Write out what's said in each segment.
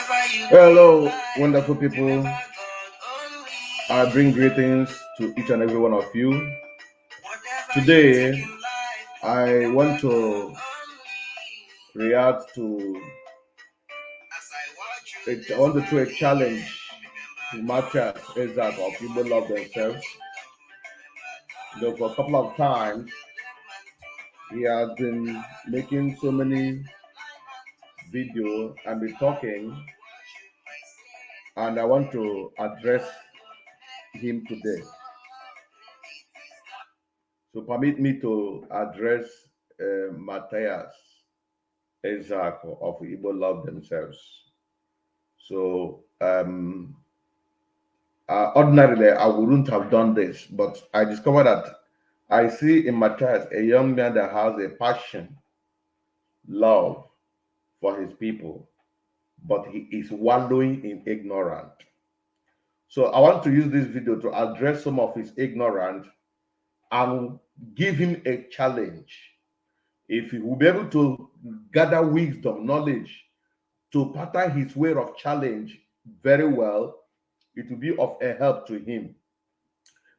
Hello, wonderful people. I bring greetings to each and every one of you. Today, I want to react to I want to throw a challenge to Matthias EZIAKU of IGBO Love Themselves. For a couple of times, he has been making so many videos and be talking, and I want to address him today. So permit me to address Matthias EZIAKU of IGBO Love Themselves. So ordinarily I wouldn't have done this, but I discovered that I see in Matthias a young man that has a passion, love for his people, but he is wallowing in ignorance. So I want to use this video to address some of his ignorance and give him a challenge. If he will be able to gather wisdom, knowledge to pattern his way of challenge very well, it will be of a help to him.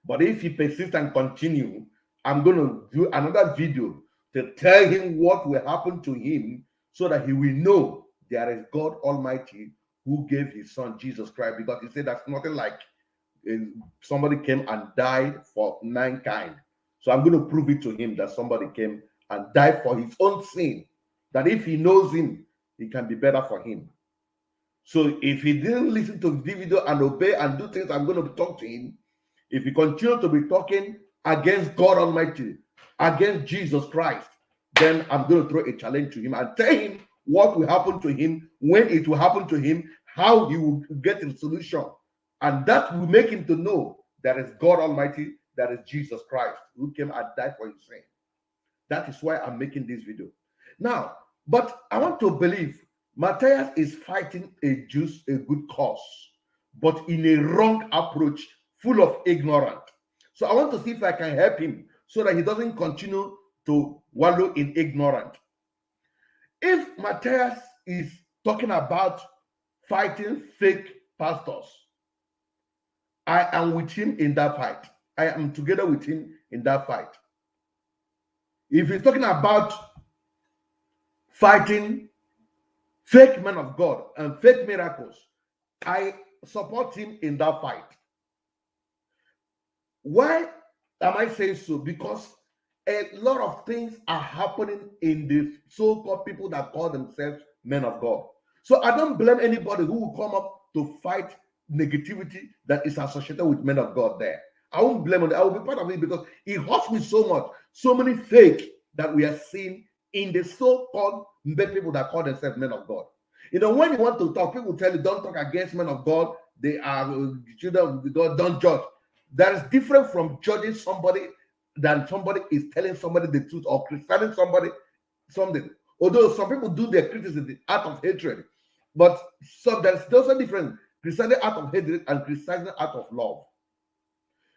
But if he persists and continue, I'm going to do another video to tell him what will happen to him so that he will know there is God Almighty who gave his son Jesus Christ, because he said that's nothing like somebody came and died for mankind. So I'm going to prove it to him that somebody came and died for his own sin, that if he knows him, it can be better for him. So if he didn't listen to the video and obey and do things, I'm going to talk to him. If he continues to be talking against God Almighty, against Jesus Christ, then I'm going to throw a challenge to him and tell him what will happen to him, when it will happen to him, how he will get a solution. And that will make him to know that is God Almighty, that is Jesus Christ, who came and died for his sin. That is why I'm making this video. Now, but I want to believe Matthias is fighting a good cause, but in a wrong approach, full of ignorance. So I want to see if I can help him so that he doesn't continue to wallow in ignorance. If Matthias is talking about fighting fake pastors, I am with him in that fight. I am together with him in that fight. If he's talking about fighting fake men of God and fake miracles, I support him in that fight. Why am I saying so? Because a lot of things are happening in the so-called people that call themselves men of God. So I don't blame anybody who will come up to fight negativity that is associated with men of God there. I won't blame them. I will be part of it because it hurts me so much. So many fake that we are seeing in the so-called people that call themselves men of God. You know, when you want to talk, people tell you, don't talk against men of God. They are children of God, don't judge. That is different from judging somebody than somebody is telling somebody the truth or criticizing somebody something. Although some people do their criticism out of hatred, but there's also different criticizing out of hatred and criticizing out of love.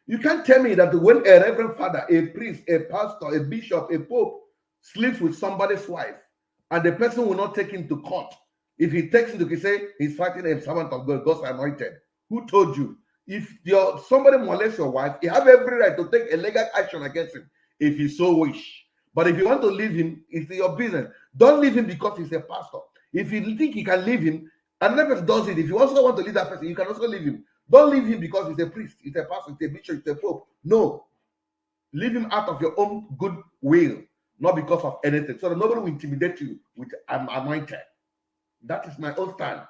You can't tell me that when a reverend father, a priest, a pastor, a bishop, a pope sleeps with somebody's wife and the person will not take him to court. If he takes him to say he's fighting a servant of God, God's anointed. Who told you? If somebody molests your wife, you have every right to take a legal action against him if you so wish. But if you want to leave him, it's your business. Don't leave him because he's a pastor. If you think you can leave him, another person does it. If you also want to leave that person, you can also leave him. Don't leave him because he's a priest, he's a pastor, he's a bishop, he's a pope. No. Leave him out of your own good will, not because of anything. So that nobody will intimidate you with I'm anointed. That is my own stand.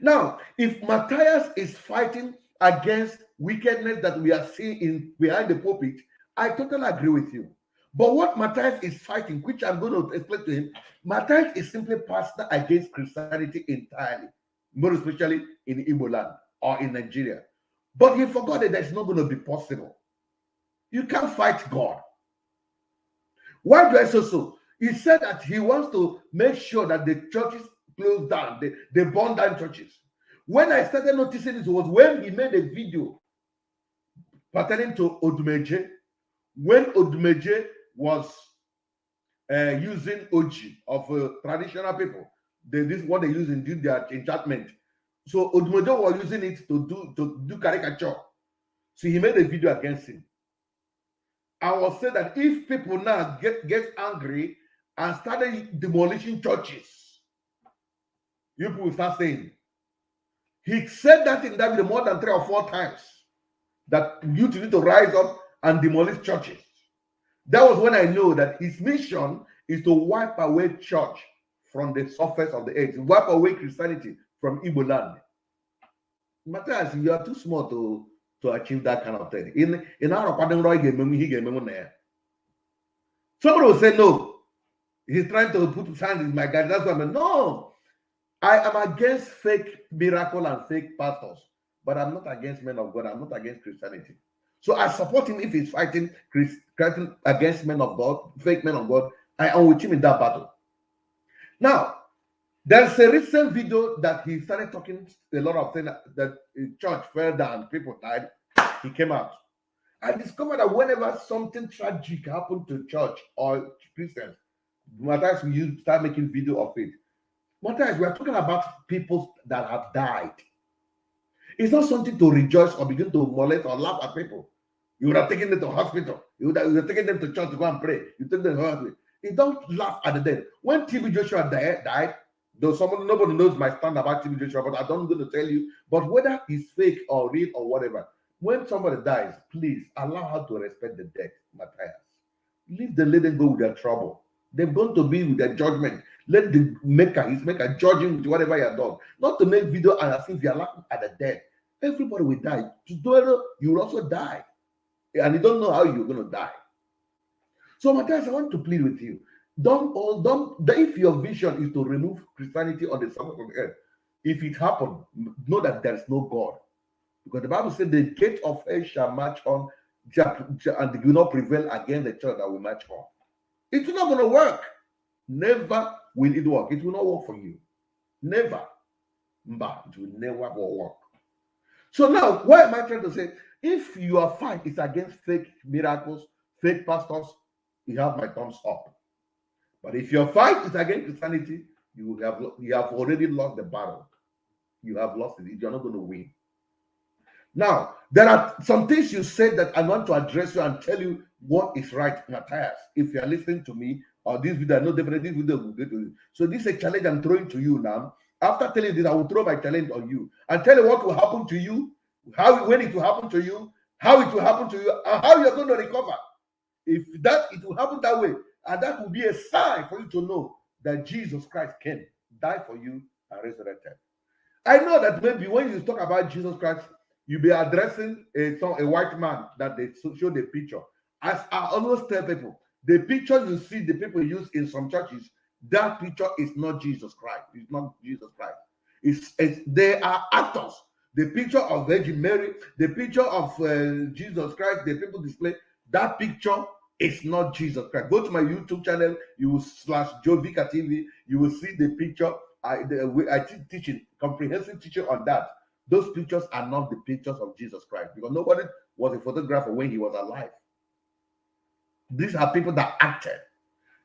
Now, if Matthias is fighting against wickedness that we are seeing behind the pulpit, I totally agree with you. But what Matthias is fighting, which I'm going to explain to him, Matthias is simply pastor against Christianity entirely, more especially in Igbo land or in Nigeria. But he forgot that that's not going to be possible. You can't fight God. Why do I say so? He said that he wants to make sure that the churches close down, they burn down churches. When I started noticing this was when he made a video pertaining to Odumeje, when Odumeje was using Oji of traditional people. This is what they use in their enchantment. So Odumojo was using it to do caricature. So he made a video against him. I will say that if people now get angry and started demolishing churches, you people will start saying. He said that in that video more than 3 or 4 times, that you need to rise up and demolish churches. That was when I know that his mission is to wipe away church from the surface of the earth, wipe away Christianity from Igbo land. Matthias, you are too small to achieve that kind of thing. In our somebody will say, no, he's trying to put his hand in my guide. That's what I mean. No, I am against fake miracle and fake pastors, but I'm not against men of God. I'm not against Christianity. So I support him if he's fighting against men of God, fake men of God. I am with him in that battle. Now, there's a recent video that he started talking a lot of things that church fell down, people died. He came out. I discovered that whenever something tragic happened to church or Christians, Matthias, you start making video of it. Matthias, we are talking about people that have died. It's not something to rejoice or begin to molest or laugh at people. You would have taken them to hospital. You would have taken them to church to go and pray. You take them to hospital. You don't laugh at the dead. When TB Joshua died, though nobody knows my stand about TB Joshua, but I don't going to tell you. But whether it's fake or real or whatever, when somebody dies, please allow her to respect the dead, Matthias. Let them go with their trouble. They're going to be with their judgment. Let the his maker judge him with whatever he has done. Not to make video and as if you're laughing at the dead. Everybody will die. Tomorrow, you will also die. And you don't know how you're going to die. So, Matthias, I want to plead with you. If your vision is to remove Christianity on the surface of the earth, if it happens, know that there is no God. Because the Bible said the gate of hell shall march on, and they will not prevail against the church that will march on. It's not going to work. Never will it work. It will not work for you. Never. But it will never work. So now, what am I trying to say? If your fight is against fake miracles, fake pastors, you have my thumbs up. But if your fight is against Christianity, you have already lost the battle. You have lost it. You're not going to win. Now, there are some things you said that I want to address you and tell you what is right, Matthias. If you are listening to me, or this video, I know definitely this video will get to you. So this is a challenge I'm throwing to you now. After telling this, I will throw my challenge on you and tell you what will happen to you, when it will happen to you, how it will happen to you, and how you're going to recover. If it will happen that way, and that will be a sign for you to know that Jesus Christ came, died for you, and resurrected. I know that maybe when you talk about Jesus Christ, you'll be addressing a white man that they show the picture. As I always tell people, the picture you see the people use in some churches, that picture is not Jesus Christ. It's not Jesus Christ. They are actors. The picture of Virgin Mary, the picture of Jesus Christ, the people display, that picture is not Jesus Christ. Go to my YouTube channel, you will /Vicar TV, you will see the picture. I teach comprehensive teaching on that. Those pictures are not the pictures of Jesus Christ because nobody was a photographer when he was alive. These are people that acted.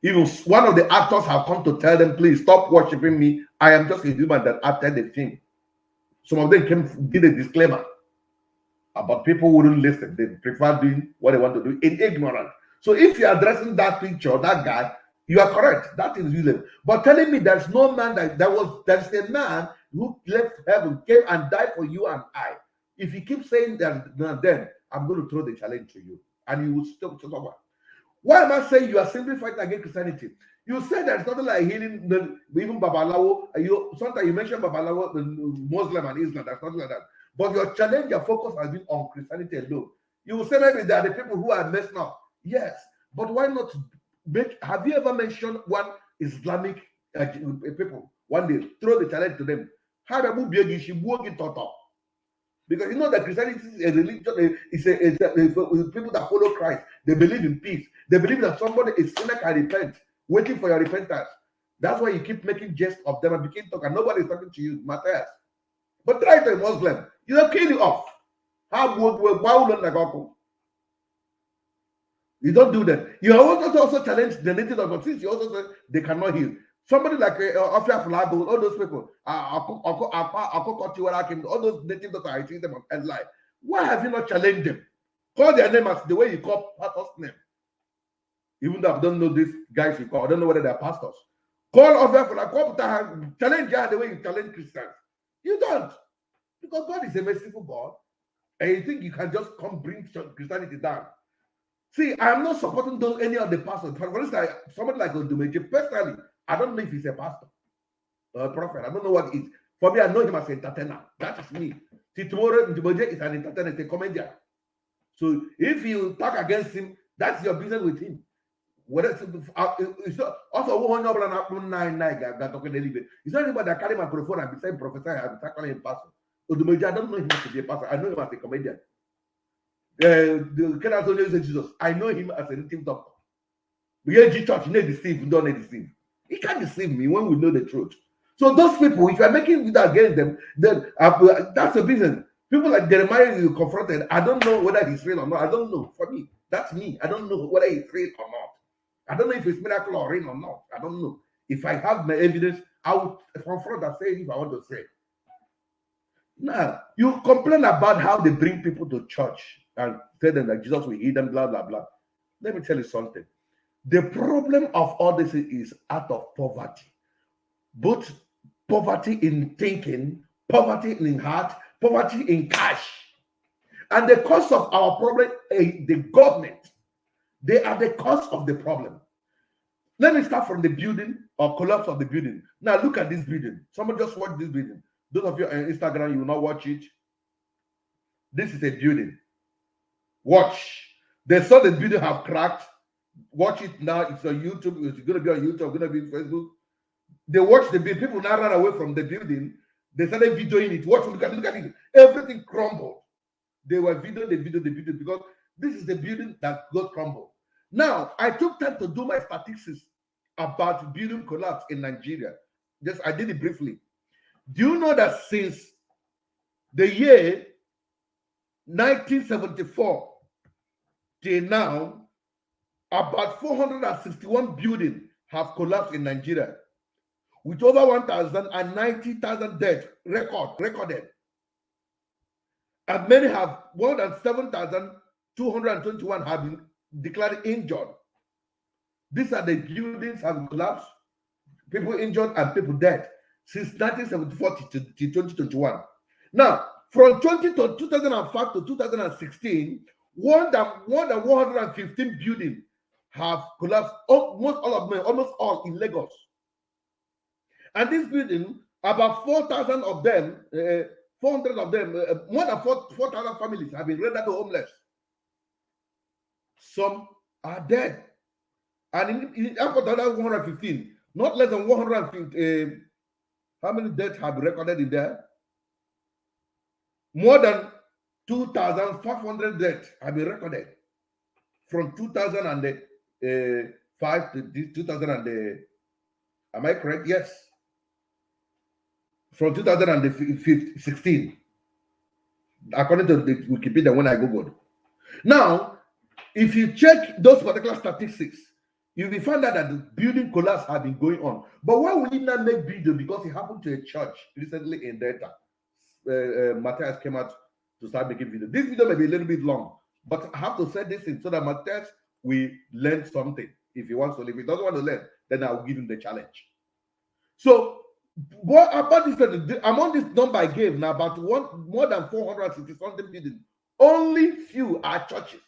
Even one of the actors have come to tell them, please stop worshiping me. I am just a human that acted the film. Some of them did a disclaimer about people who wouldn't listen. They prefer doing what they want to do in ignorance. So if you're addressing that picture, that guy, you are correct. That is real. But telling me there's no man there's a man who left heaven, came and died for you and I. If you keep saying that, then I'm going to throw the challenge to you. And you will stop. Why am I saying you are simply fighting against Christianity? You say there's nothing like healing, even Babalawo. Sometimes you mention Babalawo, Muslim and Islam. That's nothing like that. But your challenge, your focus has been on Christianity alone. You will say maybe there are the people who are messed up. Yes, but why not have you ever mentioned one Islamic people? One day, throw the challenge to them. Because you know that Christianity is a religion, it's people that follow Christ. They believe in peace. They believe that somebody is sinner can repent, waiting for your repentance. That's why you keep making jest of them and begin talking. Nobody is talking to you, Matthias. But try to a Muslim, they'll kill you off. You don't do that. You also challenge the native of since you also said they cannot heal. Somebody like Ofia Flago, all those people, all those native doctors, I see them and lie. Why have you not challenged them? Call their name as the way you call pastor's name. Even though I don't know these guys you call, I don't know whether they're pastors. Call Ofia Flago, challenge the way you challenge Christians. You don't. Because God is a merciful God. And you think you can just come bring Christianity down. See, I'm not supporting any of the pastors. For instance, somebody like Odumeje, personally, I don't know if he's a pastor or a prophet. I don't know what he is. For me, I know him as an entertainer. That is me. See, tomorrow, Odumeje is an entertainer, it's a comedian. So if you talk against him, that's your business with him. Whether it's also 199 it's not anybody that carry microphone and beside professor and start calling him pastor. Odumeje, I don't know him to be a pastor. I know him as a comedian. The Jesus, I know him as a native doctor. We Church, don't deceive. He can't deceive me when we know the truth. So those people, if you're making it against them, then that's a business. People like Jeremiah you confronted, I don't know whether he's real or not. I don't know. For me, that's me. I don't know whether he's real or not. I don't know if it's miracle or real or not. I don't know. If I have my evidence, I will confront and say if I want to say. Now, you complain about how they bring people to church and tell them that Jesus will heal them, blah, blah, blah. Let me tell you something. The problem of all this is out of poverty. Both poverty in thinking, poverty in heart, poverty in cash. And the cause of our problem is the government. They are the cause of the problem. Let me start from the building or collapse of the building. Now look at this building. Someone just watch this building. Those of you on Instagram, you will not watch it. This is a building. Watch. They saw the building have cracked. Watch it now. It's on YouTube. It's going to be on YouTube. It's going to be on Facebook. They watch the building. People now run away from the building. They started videoing it. Watch, look at it. Everything crumbled. They were videoing the building because this is the building that got crumbled. Now, I took time to do my statistics about building collapse in Nigeria. I did it briefly. Do you know that since the year 1974 till now, about 461 buildings have collapsed in Nigeria, with over 1,090,000 deaths recorded. And many have, more than 7,221 have been declared injured. These are the buildings have collapsed, people injured and people dead since 1974 to 2021. Now, from 2005 to 2016, more than 115 buildings have collapsed, almost all of them, almost all in Lagos. And this building, about 4,000 of them, 400 of them, more than 4,000 families have been rendered homeless. Some are dead. And in airport, 115, not less than 150. How many deaths have been recorded in there? More than 2,500 deaths have been recorded from 2005 to 2000. Am I correct? Yes. From 2016, according to the Wikipedia when I Googled. Now, if you check those particular statistics, you will find out that the building collapse has been going on. But why would it not make video? Because it happened to a church recently in Delta. Matthias came out to start making video. This video may be a little bit long, but I have to say this in so that Matthias will learn something. If he wants to, if he doesn't want to learn, then I will give him the challenge. So, what about this? Among this number I gave now, about more than 460 something buildings, only few are churches.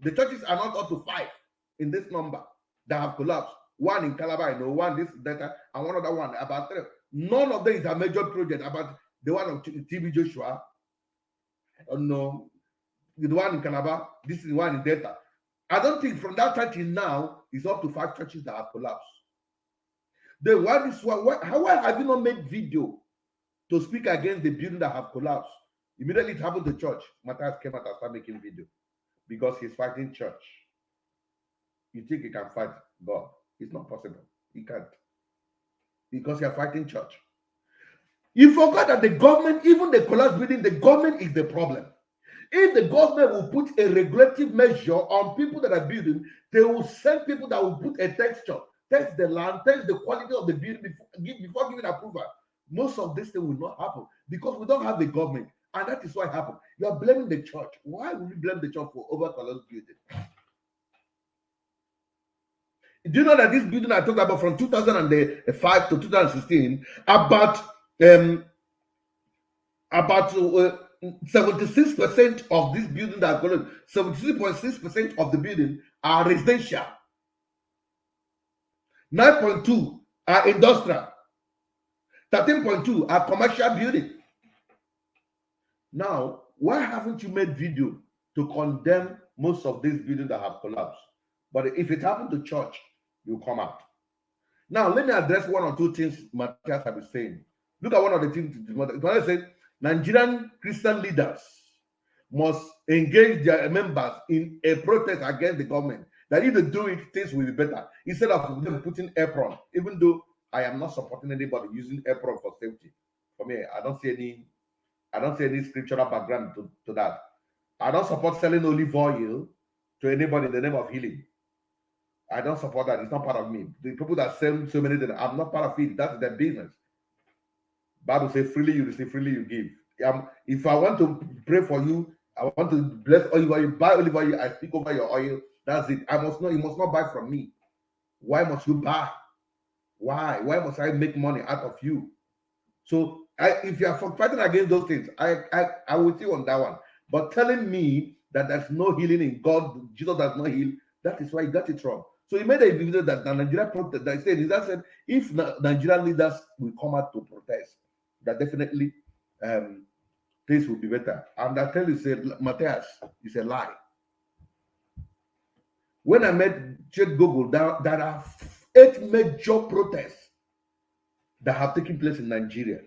The churches are not up to 5 in this number that have collapsed. One in Calabar, I know, one this data, and one other one about 3. None of them is a major project. About the one of TB Joshua, I don't know, the one in Calabar, this is the one in Delta. I don't think from that time till now is up to 5 churches that have collapsed. Then why have you not made video to speak against the building that have collapsed? Immediately it happened to church. Matthias came out and started making video because he's fighting church. You think he can fight God? It's not possible. He can't. Because you're fighting church. You forgot that the government, even the collapsed building, the government is the problem. If the government will put a regulative measure on people that are building, they will send people that will put a texture test the land, test the quality of the building before giving approval. Most of this thing will not happen because we don't have a government, and that is why it happened. You are blaming the church. Why would you blame the church for over-collapsed building? Do you know that this building I talked about from 2005 to 2016, about 76% of this building that 76.6% of the building are residential. 9.2 are industrial. 13.2 are commercial building. Now, why haven't you made video to condemn most of these buildings that have collapsed? But if it happened to church, you come out. Now, let me address one or two things Matthias has been saying. Look at one of the things. Matthias said, Nigerian Christian leaders must engage their members in a protest against the government. That if they do it, things will be better. Instead of them putting apron, even though I am not supporting anybody using apron for safety. For me, I don't see any scriptural background to that. I don't support selling olive oil to anybody in the name of healing. I don't support that. It's not part of me. The people that sell so many things, I'm not part of it. That's their business. Bible says, freely you receive, freely you give. If I want to pray for you, I want to bless olive oil, buy olive oil, I speak over your oil. That's it. You must not buy from me. Why must you buy? Why? Why must I make money out of you? So if you are fighting against those things, I will see on that one. But telling me that there's no healing in God, Jesus does not heal, that is why you got it wrong. So he made a video that the Nigerian protest, that said if Nigerian leaders will come out to protest, that definitely things will be better. And I tell you, Matthias, it's a lie. When I checked Google, there are 8 major protests that have taken place in Nigeria.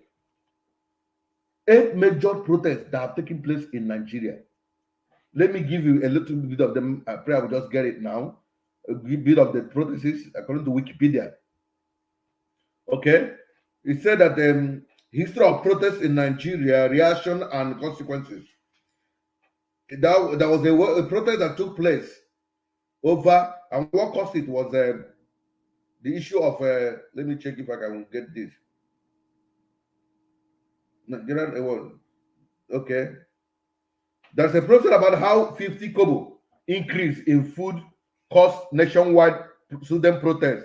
8 major protests that have taken place in Nigeria. Let me give you a little bit of them. I pray I will just get it now. A bit of the protests according to Wikipedia. Okay, it said that history of protests in Nigeria, reaction and consequences. There was a protest that took place over, and what caused it was the issue of let me check if I can get this. Nigerian okay. There's a protest about how 50 kobo increase in food caused nationwide student protest.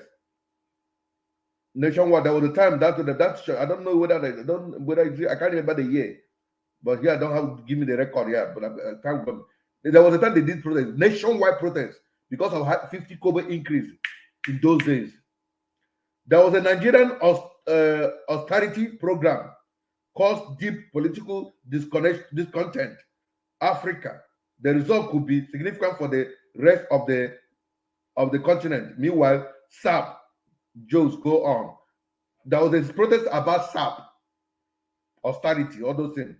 Nationwide, there was a time that I don't know whether I can't remember the year, but here I don't have to give me the record here, but I can't remember. There was a time they did protest, nationwide protest, because of 50 kobo increase in those days. There was a Nigerian austerity program caused deep political discontent. Africa, the result could be significant for the rest of the continent. Meanwhile, SAP jokes go on. There was a protest about SAP, austerity, all those things.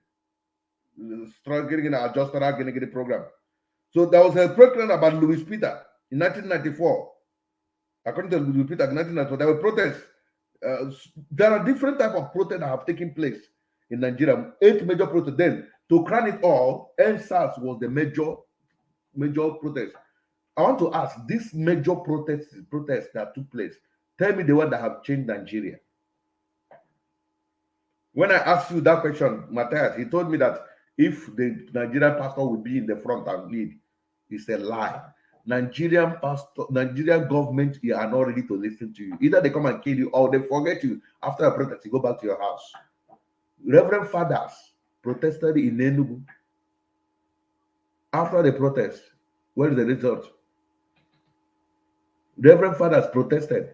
Struggling adjusted getting the program. So there was a program about Louis Peter in 1994. According to Louis Peter in 1994, there were protests. There are different types of protests that have taken place in Nigeria. 8 major protests. Then, to crown it all, NSAS was the major protest. I want to ask, these major protests that took place, tell me the one that have changed Nigeria. When I asked you that question, Matthias, he told me that if the Nigerian pastor would be in the front and lead, it's a lie. Nigerian government are not ready to listen to you. Either they come and kill you or they forget you after a protest, you go back to your house. Reverend fathers protested in Enugu. After the protest, what is the result? Reverend fathers protested.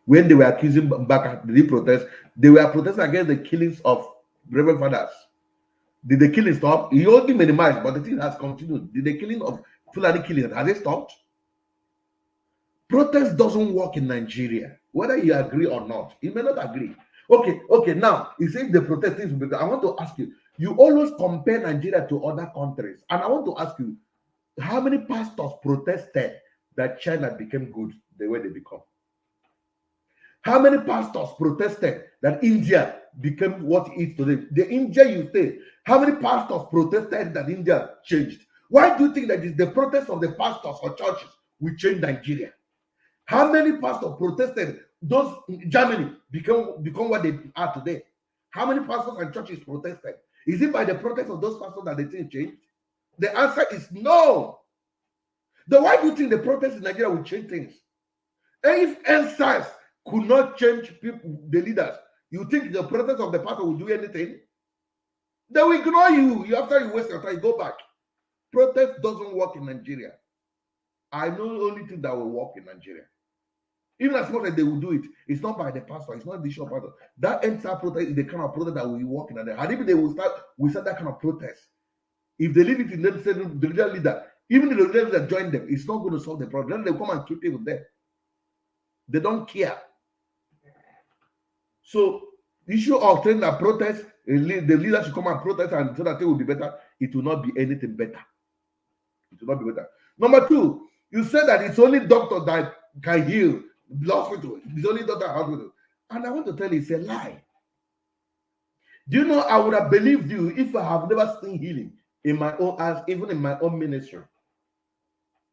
When they were accusing Mbaka, did he protest? They were protesting against the killings of Reverend fathers. Did the killing stop? He only minimized, but the thing has continued. Did the killing of Fulani killing, has it stopped? Protest doesn't work in Nigeria, whether you agree or not. You may not agree. Okay, now, you say the protest things will be better. I want to ask you, you always compare Nigeria to other countries. And I want to ask you, how many pastors protested that China became good the way they become? How many pastors protested that India became what it is today? The India you stay, how many pastors protested that India changed? Why do you think that it's the protest of the pastors or churches will change Nigeria? How many pastors protested? Those in Germany become what they are today. How many pastors and churches protested? Is it by the protest of those pastors that the thing changed? The answer is no. Then why do you think the protest in Nigeria will change things? And if NSAS could not change people, the leaders, you think the protest of the pastor will do anything? They will ignore you. After you waste your time, you go back. Protest doesn't work in Nigeria. I know the only thing that will work in Nigeria. Even as much as they will do it, it's not by the pastor, it's not the bishop pastor. That entire protest is the kind of protest that will work in Nigeria. And even they will start that kind of protest. If they leave it in the religious leader, even the religious leader join them, it's not going to solve the problem. Then they come and kill people there. They don't care. So, issue of saying that protest, the leader should come and protest and so that it will be better, it will not be anything better. It will not be better. Number two, you said that it's only doctor that can heal the hospital. It's only doctor hospital. And I want to tell you, it's a lie. Do you know I would have believed you if I have never seen healing in my own eyes, even in my own ministry.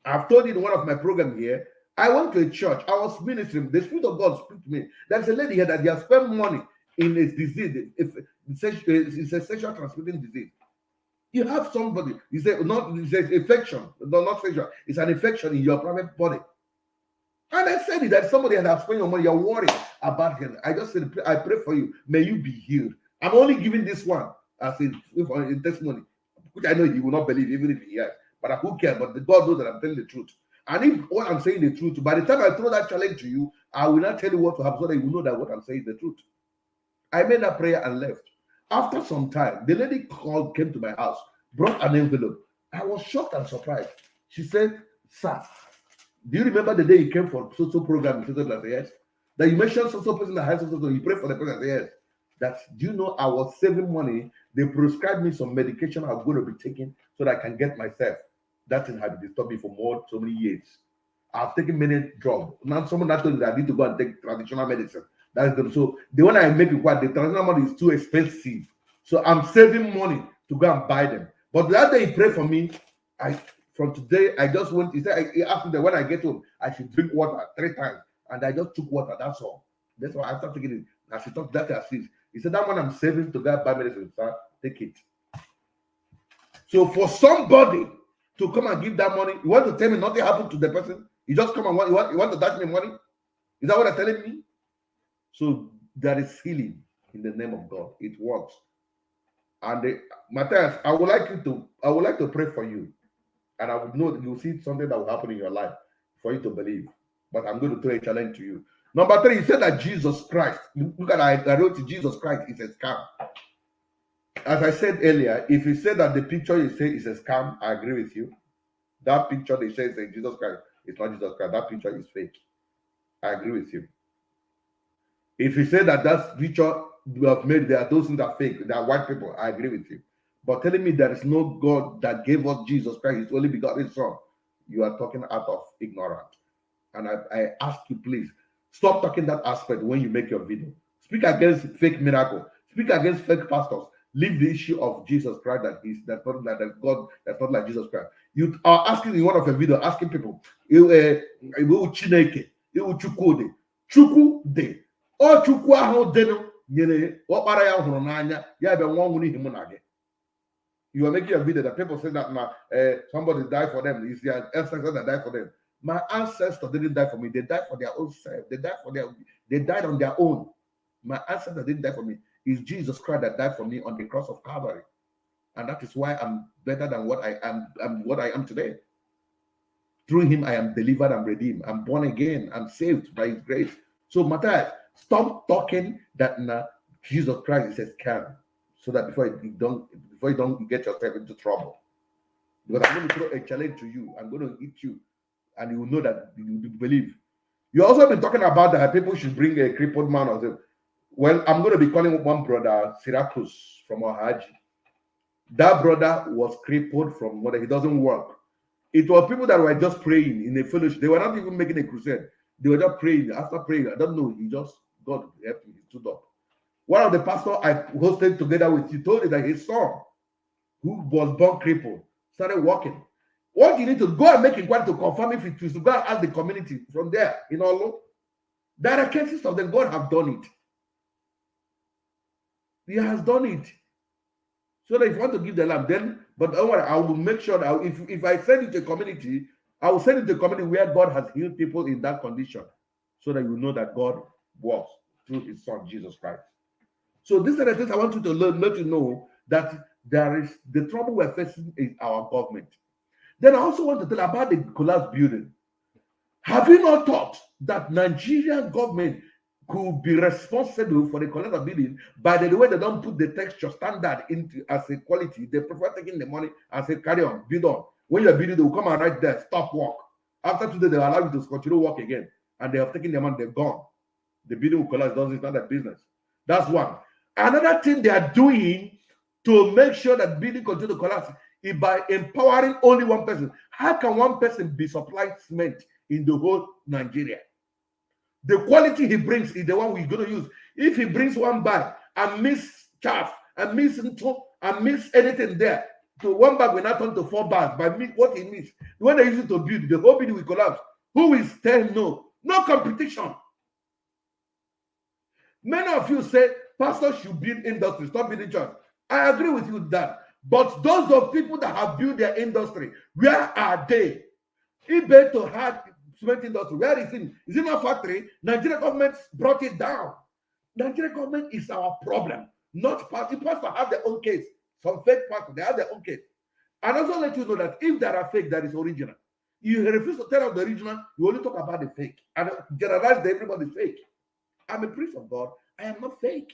I've told you in one of my programs here, I went to a church, I was ministering, the Spirit of God spoke to me. There's a lady here that they have spent money in a disease, it's a sexual transmitting disease. You have somebody, you say, it's an infection, no, not sexual, it's an infection in your private body. And I said it, that somebody had spent your money, you're worried about it. I just said, I pray for you, may you be healed. I'm only giving this one as a testimony, which I know he will not believe, even if he has. But I don't care, but God knows that I'm telling the truth. And if what I'm saying is the truth, by the time I throw that challenge to you, I will not tell you what to happen so that you will know that what I'm saying is the truth. I made that prayer and left. After some time, the lady came to my house, brought an envelope. I was shocked and surprised. She said, "Sir, do you remember the day you came for social program?" I said, "Yes." That you mentioned social person that has social, you pray for the person. I said, "Yes." Do you know I was saving money? They prescribed me some medication I'm going to be taking so that I can get myself. That thing had disturbed me for so many years. I've taken many drugs. Now someone that told me that I need to go and take traditional medicine. That's good. So the one I make required, the traditional money is too expensive. So I'm saving money to go and buy them. But that day he prayed for me. From today, I just went, he said, he asked me that when I get home, I should drink water 3 times. And I just took water, that's all. That's why I started taking it. As he talked that assist. He said, that one I'm saving to go and buy medicine, sir, take it. So for somebody to come and give that money, you want to tell me nothing happened to the person? You just come and you want to dash me money? Is that what you're telling me? So there is healing in the name of God. It works. And Matthias, I would like to pray for you. And I would know that you'll see something that will happen in your life for you to believe. But I'm going to throw a challenge to you. Number 3, you said that Jesus Christ, look at I wrote to Jesus Christ is a scam. As I said earlier, if you say that the picture you say is a scam, I agree with you. That picture they say is Jesus Christ, it's not Jesus Christ. That picture is fake. I agree with you. If you say that picture you have made, there are those things that are fake, they are white people, I agree with you. But telling me there is no God that gave us Jesus Christ, his only begotten Son, you are talking out of ignorance. And I ask you, please, stop talking that aspect when you make your video. Speak against fake miracle. Speak against fake pastors. Leave the issue of Jesus Christ that's not like that God, that's not like Jesus Christ. You are asking in one of your videos, asking people, Chineke, Chukwude, Chukwude, or Chukwu ahụ denu nyere ọkpara ya hụrụ n'anya ya bịa nwa nwụrụ ihe mụ na gị. You are making a video that people say that somebody died for them. It's their ancestors that died for them. My ancestors didn't die for me. They died for their own self. They died on their own. My ancestors didn't die for me. It's Jesus Christ that died for me on the cross of Calvary. And that is why I'm better than what I am today. Through him, I am delivered and redeemed. I'm born again. I'm saved by his grace. So, Matthias, stop talking that Jesus Christ is a scam. So that before you don't get yourself into trouble. Because I'm going to throw a challenge to you. I'm going to hit you. And you will know that you believe. You also been talking about that people should bring a crippled man or something. Well, I'm going to be calling one brother, Syracuse, from Ohaji. That brother was crippled from what he doesn't work. It was people that were just praying in a fellowship. They were not even making a crusade. They were just praying. After praying, I don't know, God helped him, he stood up. One of the pastors I hosted together with, he told me that his son, who was born crippled, started walking. What you need to go and make inquiry to confirm if it is to go and ask the community from there in Olo. There are cases of them. God have done it. He has done it. So that if you want to give the lamb, then, but don't worry, I will make sure that if I send it to a community, I will send it to a community where God has healed people in that condition, so that you know that God works through his son, Jesus Christ. So these are the things I want you to learn, let you know that there is the trouble we're facing is our government. Then I also want to tell about the collapsed building. Have you not thought that Nigerian government could be responsible for the collapse of building by the way they don't put the texture standard into as a quality? They prefer taking the money and say, carry on, build on. When you're building, they will come and write there, stop work. After 2 days, they will allow you to continue work again. And they have taken the money, they're gone. The building will collapse, it's not their business. That's one. Another thing they are doing to make sure that building continue to collapse is by empowering only one person. How can one person be supplying cement in the whole Nigeria? The quality he brings is the one we're going to use. If he brings one bag and miss chaff and miss anything there, so one bag will not turn to 4 bags by what he missed. When they use it to build, the whole building will collapse. Who will stand? No competition. Many of you say pastors should build industry, stop building church. I agree with you with that. But those of people that have built their industry, where are they? eBay to have cement industry, where is it? Is it not factory? Nigeria government brought it down. Nigeria government is our problem, not pastors. Pastors have their own case. Some fake pastors, they have their own case. And also let you know that if there are fake, that is original. You refuse to tell us the original, you only talk about the fake and generalize that everybody's fake. I'm a priest of God. I am not fake.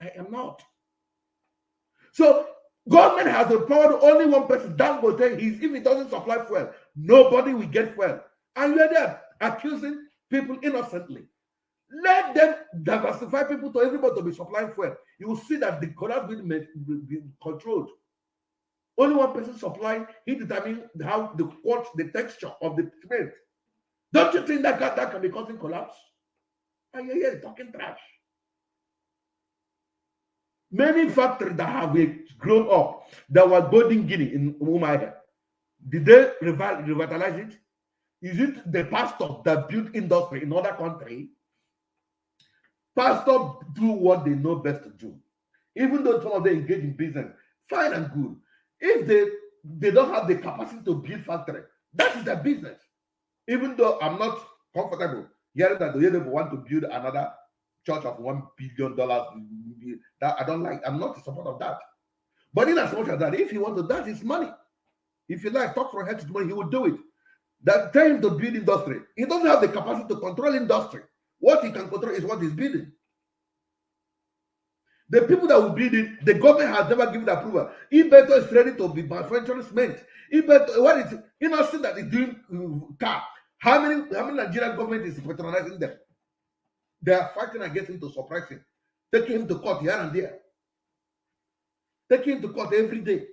I am not. So government has the power to only one person. Dangote, if he doesn't supply fuel, nobody will get fuel. And you're there accusing people innocently. Let them diversify people to everybody to be supplying fuel. You will see that the collapse will be controlled. Only one person supplying, he determines how the texture of the cement. Don't you think that can be causing collapse? And you're here talking trash. Many factories that have grown up, that were Golden Guinea in Umaya, did they revitalize it? Is it the pastor that built industry in other country? Pastors do what they know best to do. Even though some of them engage in business, fine and good. If they don't have the capacity to build factory, that is their business. Even though I'm not comfortable hearing that the people want to build another church of $1 billion, that I don't like. I'm not in support of that. But in as much as that, if he wants to, that is money. If you like, talk from head to money, he will do it. That tell him to build industry. He doesn't have the capacity to control industry. What he can control is what he's building. The people that will build it, the government has never given approval. eBay is ready to be manufacturing cement. eBay, what is innocent that is doing car? How many Nigerian government is patronizing them? They are fighting against him to suppress him, taking him to court here and there, taking him to court every day.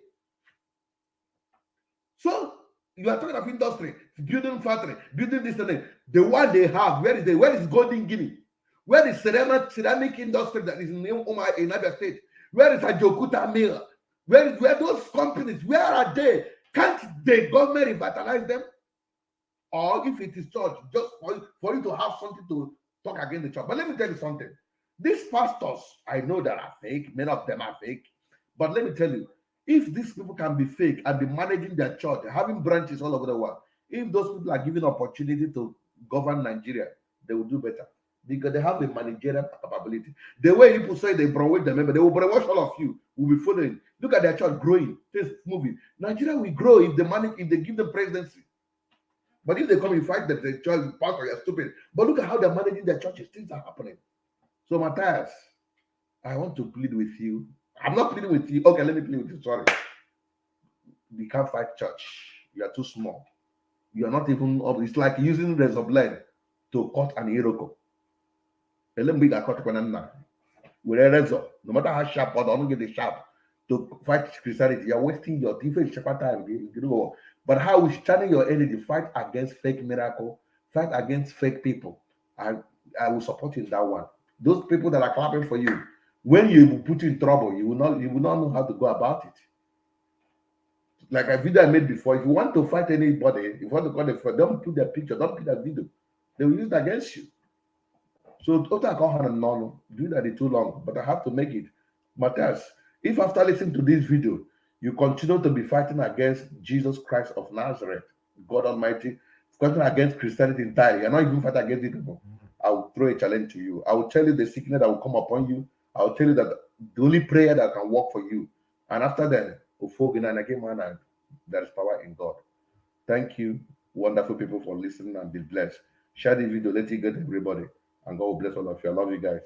So you are talking of industry, building factory, building this and that. The one they have, where is Golden Guinea? Where is ceramic industry that is in United States? Where is Ajokuta Mill? Where those companies? Where are they? Can't the government revitalize them? Or if it is church, just for you to have something to talk against the church. But let me tell you something. These pastors, I know that are fake. Many of them are fake. But let me tell you, if these people can be fake and be managing their church, having branches all over the world, if those people are given opportunity to govern Nigeria, they will do better. Because they have the managerial capability. The way people say they brainwash them, they will brainwash all of you. Will be following. Look at their church growing, things moving. Nigeria will grow if they give them presidency. But if they come and fight them, the church pastor, you're stupid. But look at how they're managing their churches. Things are happening. So Matthias, I want to plead with you. I'm not pleading with you. Okay, let me plead with you. Sorry. You can't fight church. You are too small. You are not even up. It's like using razor blade to cut an iroko. Let me cut with a razor. No matter how sharp, or don't get the sharp to fight Christianity. You're wasting your different time. But how we channel your energy, fight against fake miracle, fight against fake people. I will support you in that one. Those people that are clapping for you, when you put you in trouble, you will not know how to go about it. like a video I made before, if you want to fight anybody, if you want to call them for, don't put their picture, don't put that video. They will use it against you. So total alcohol and none, do that is too long, but I have to make it. Matthias, if after listening to this video, you continue to be fighting against Jesus Christ of Nazareth, God Almighty, fighting against Christianity entirely, you're not even fighting against these people, I will throw a challenge to you. I will tell you the sickness that will come upon you. I will tell you that the only prayer that can work for you. And after that, there is power in God. Thank you, wonderful people, for listening and be blessed. Share the video, let it get everybody. And God will bless all of you. I love you guys.